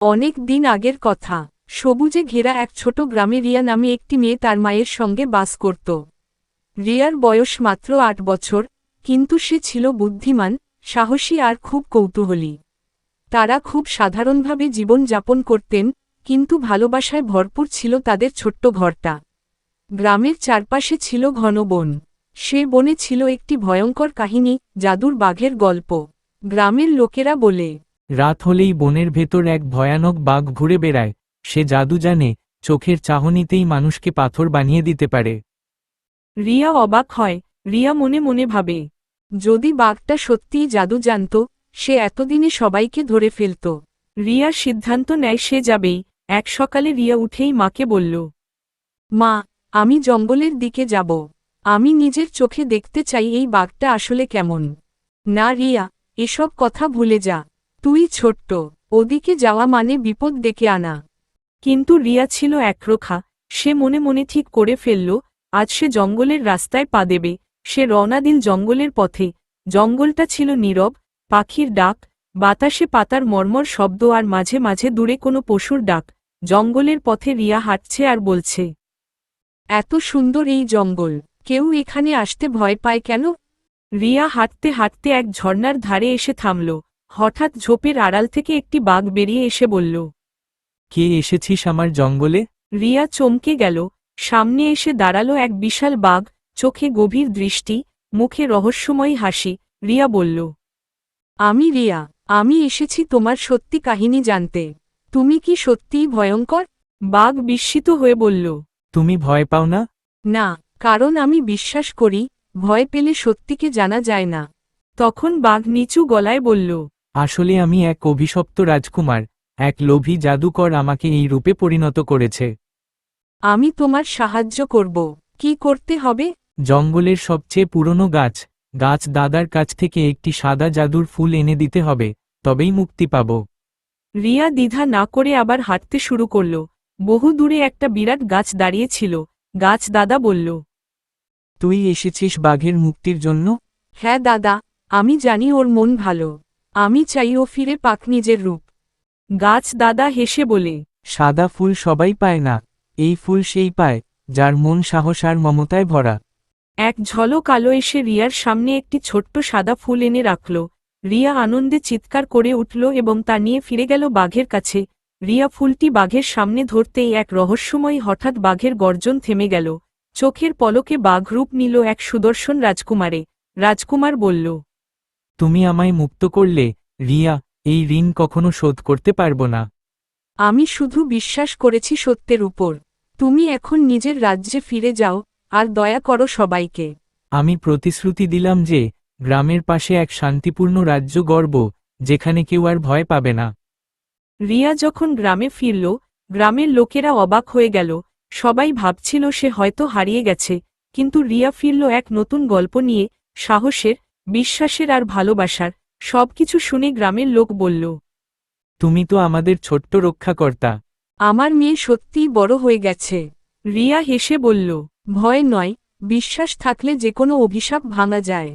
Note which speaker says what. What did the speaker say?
Speaker 1: অনেক দিন আগের কথা, সবুজে ঘেরা এক ছোট গ্রামে রিয়া নামে একটি মেয়ে তার মায়ের সঙ্গে বাস করত। রিয়ার বয়স মাত্র ৮ বছর, কিন্তু সে ছিল বুদ্ধিমান, সাহসী আর খুব কৌতূহলী। তারা খুব সাধারণভাবে জীবন যাপন করতেন, কিন্তু ভালোবাসায় ভরপুর ছিল তাদের ছোট্ট ঘরটা। গ্রামের চারপাশে ছিল ঘন বন। সে বনে ছিল একটি ভয়ঙ্কর কাহিনী, জাদুর বাঘের গল্প। গ্রামের লোকেরা বলে,
Speaker 2: রাত হলেই বনের ভেতর এক ভয়ানক বাঘ ঘুরে বেড়ায়। সে জাদু জানে, চোখের চাহনিতেই মানুষকে পাথর বানিয়ে দিতে পারে।
Speaker 3: রিয়া অবাক হয়। রিয়া মনে মনে ভাবে,
Speaker 1: যদি বাঘটা সত্যিই জাদু জানত, সে এতদিনে সবাইকে ধরে ফেলত।
Speaker 3: রিয়া সিদ্ধান্ত নেয় সে যাবেই। এক সকালে রিয়া উঠেই মাকে বলল,
Speaker 1: মা, আমি জঙ্গলের দিকে যাব। আমি নিজের চোখে দেখতে চাই এই বাঘটা আসলে কেমন। না রিয়া, এসব কথা ভুলে যা। তুই ছোট্ট, ওদিকে যাওয়া মানে বিপদ ডেকে আনা।
Speaker 3: কিন্তু রিয়া ছিল একরোখা। সে মনে মনে ঠিক করে ফেলল, আজ সে জঙ্গলের রাস্তায় পা দেবে। সে রওনা দিল জঙ্গলের পথে। জঙ্গলটা ছিল নীরব, পাখির ডাক, বাতাসে পাতার মর্মর শব্দ আর মাঝে মাঝে দূরে কোনো পশুর ডাক। জঙ্গলের পথে রিয়া হাঁটছে আর বলছে,
Speaker 1: এত সুন্দর এই জঙ্গল, কেউ এখানে আসতে ভয় পায় কেন?
Speaker 3: রিয়া হাঁটতে হাঁটতে এক ঝর্ণার ধারে এসে থামল। হঠাৎ ঝোপের আড়াল থেকে একটি বাঘ বেরিয়ে এসে বলল,
Speaker 2: কে এসেছিস আমার জঙ্গলে?
Speaker 3: রিয়া চমকে গেল। সামনে এসে দাঁড়ালো এক বিশাল বাঘ, চোখে গভীর দৃষ্টি, মুখে রহস্যময়ী হাসি। রিয়া বলল,
Speaker 1: আমি রিয়া, আমি এসেছি তোমার সত্যি কাহিনী জানতে। তুমি কি সত্যিই ভয়ঙ্কর?
Speaker 3: বাঘ বিস্মিত হয়ে বলল,
Speaker 2: তুমি ভয় পাও না?
Speaker 1: না, কারণ আমি বিশ্বাস করি, ভয় পেলে সত্যিকে জানা যায় না।
Speaker 3: তখন বাঘ নিচু গলায় বলল,
Speaker 2: আসলে আমি এক অভিশপ্ত রাজকুমার। এক লোভী জাদুকর আমাকে এই রূপে পরিণত করেছে।
Speaker 1: আমি তোমার সাহায্য করব। কি করতে হবে?
Speaker 2: জঙ্গলের সবচেয়ে পুরনো গাছ দাদার কাছ থেকে একটি সাদা জাদুর ফুল এনে দিতে হবে, তবেই মুক্তি পাব।
Speaker 3: রিয়া দ্বিধা না করে আবার হাঁটতে শুরু করল। বহু দূরে একটা বিরাট গাছ দাঁড়িয়ে ছিল। গাছ দাদা বলল,
Speaker 2: তুই এসেছিস বাঘের মুক্তির জন্য?
Speaker 1: হ্যাঁ দাদা, আমি জানি ওর মন ভালো। আমি চাই ও ফিরে পাক নিজের রূপ।
Speaker 3: গাছ দাদা হেসে বলে,
Speaker 2: সাদা ফুল সবাই পায় না, এই ফুল সেই পায়, যার মন সাহস আর মমতায় ভরা।
Speaker 3: এক ঝলক আলো এসে রিয়ার সামনে একটি ছোট্ট সাদা ফুল এনে রাখল। রিয়া আনন্দে চিৎকার করে উঠল এবং তা নিয়ে ফিরে গেল বাঘের কাছে। রিয়া ফুলটি বাঘের সামনে ধরতেই এক রহস্যময়ী হঠাৎ বাঘের গর্জন থেমে গেল। চোখের পলকে বাঘ রূপ নিল এক সুদর্শন রাজকুমারে। রাজকুমার বলল,
Speaker 2: তুমি আমায় মুক্ত করলে, রিয়া, এই ঋণ কখনো শোধ করতে পারব না।
Speaker 1: আমি শুধু বিশ্বাস করেছি সত্যের উপর। তুমি এখন নিজের রাজ্যে ফিরে যাও, আর দয়া করো সবাইকে।
Speaker 2: আমি প্রতিশ্রুতি দিলাম যে, গ্রামের পাশে এক শান্তিপূর্ণ রাজ্য গড়ব, যেখানে কেউ আর ভয় পাবে না।
Speaker 3: রিয়া যখন গ্রামে ফিরল, গ্রামের লোকেরা অবাক হয়ে গেল। সবাই ভাবছিল সে হয়তো হারিয়ে গেছে, কিন্তু রিয়া ফিরল এক নতুন গল্প নিয়ে, সাহসের, বিশ্বাসের আর ভালোবাসার। সবকিছু শুনে গ্রামের লোক বলল,
Speaker 2: তুমি তো আমাদের ছোট্ট রক্ষাকর্তা।
Speaker 1: আমার মেয়ে সত্যিই বড় হয়ে গেছে।
Speaker 3: রিয়া হেসে বলল,
Speaker 1: ভয় নয়, বিশ্বাস থাকলে যে কোনো অভিশাপ ভাঙা যায়।